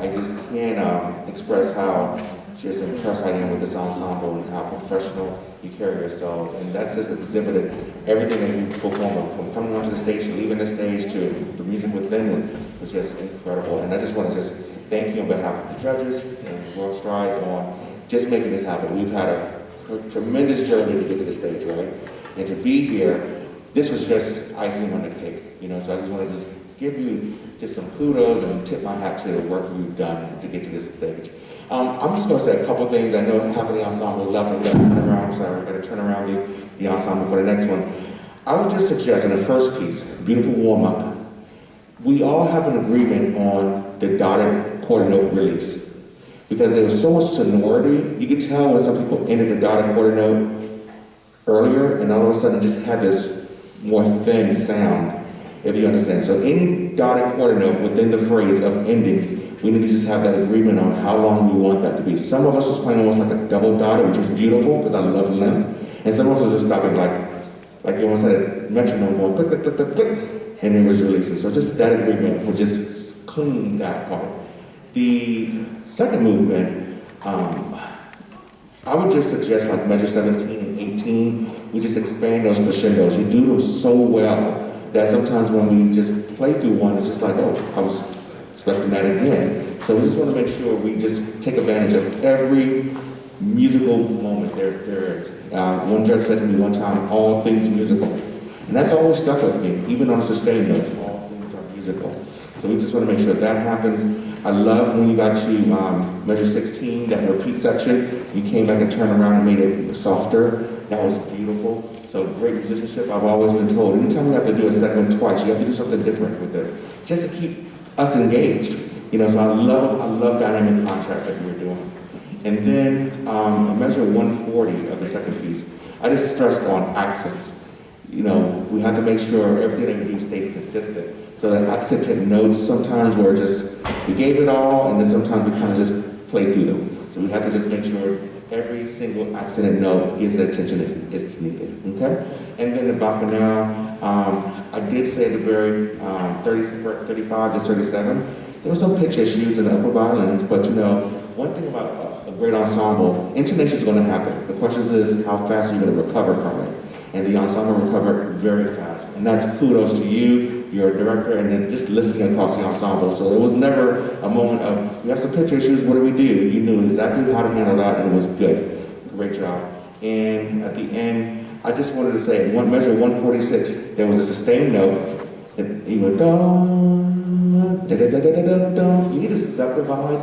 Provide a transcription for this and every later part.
I just can't express how just impressed I am with this ensemble and how professional you carry yourselves. And that's just exhibited everything that you perform, from coming onto the stage to leaving the stage to the music within it was just incredible. And I just want to just thank you on behalf of the judges and World Strides on just making this happen. We've had a tremendous journey to get to the stage, right? And to be here, this was just icing on the cake, you know, so I just want to just give you just some kudos and tip my hat to the work you've done to get to this stage. I'm just going to say a couple things. I know half of the ensemble left and got to turn around. I'm sorry, we're going to turn around the ensemble for the next one. I would just suggest in the first piece, beautiful warm-up, we all have an agreement on the dotted quarter note release. Because there was so much sonority, you could tell when some people ended the dotted quarter note earlier, and all of a sudden just had this more thin sound, if you understand. So any dotted quarter note within the phrase of ending, we need to just have that agreement on how long we want that to be. Some of us was playing almost like a double dotted, which was beautiful, because I love length, and some of us was just stopping like you almost had a metronome going click, click, click, click, click, and it was releasing. So just that agreement would just clean that part. The second movement, I would just suggest like measure 17 and 18, we just expand those crescendos. You do them so well that sometimes when we just play through one, it's just like, oh, I was expecting that again. So we just want to make sure we just take advantage of every musical moment there is. One judge said to me one time, all things musical. And that's always stuck with me, even on sustained notes, all things are musical. So we just want to make sure that happens. I love when you got to measure 16, that repeat section, you came back and turned around and made it softer. That was beautiful. So great musicianship. I've always been told, anytime we have to do a segment twice, you have to do something different with it, just to keep us engaged. You know, so I love dynamic contrast that you were doing. And then measure 140 of the second piece, I just stressed on accents. You know, we have to make sure everything that we do stays consistent. So that accented notes sometimes where just, we gave it all, and then sometimes we kind of just play through them. So we have to just make sure every single accented note gets the attention it's needed, okay? And then the bacchanal, I did say at the very 35 to 37, there were some pitch issues in the upper violins, but you know, one thing about a great ensemble, intonation is going to happen. The question is how fast are you going to recover from it? And the ensemble recovered very fast. And that's kudos to you, your director, and then just listening across the ensemble. So there was never a moment of, we have some pitch issues, what do we do? You knew exactly how to handle that, and it was good. Great job. And at the end, I just wanted to say, measure 146, there was a sustained note. You went dun, da da da da da da da. You need to subdivide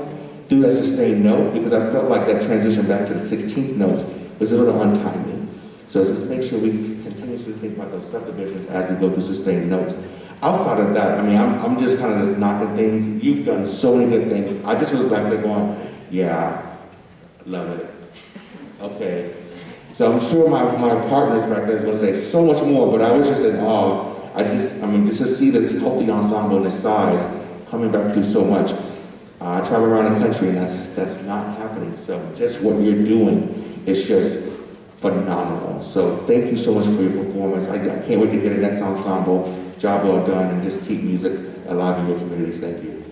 through that sustained note, because I felt like that transition back to the 16th notes was a little untimely. So just make sure we continuously think about those subdivisions as we go through sustained notes. Outside of that, I mean, I'm just kind of just knocking things. You've done so many good things. I just was back there going, yeah, love it. Okay. So I'm sure my partners back there is going to say so much more, but I was just in awe. Just to see this healthy ensemble and this size coming back through so much. I travel around the country and that's not happening. So just what you're doing is just phenomenal. So thank you so much for your performance. I can't wait to hear the next ensemble. Job well done, and just keep music alive in your communities. Thank you.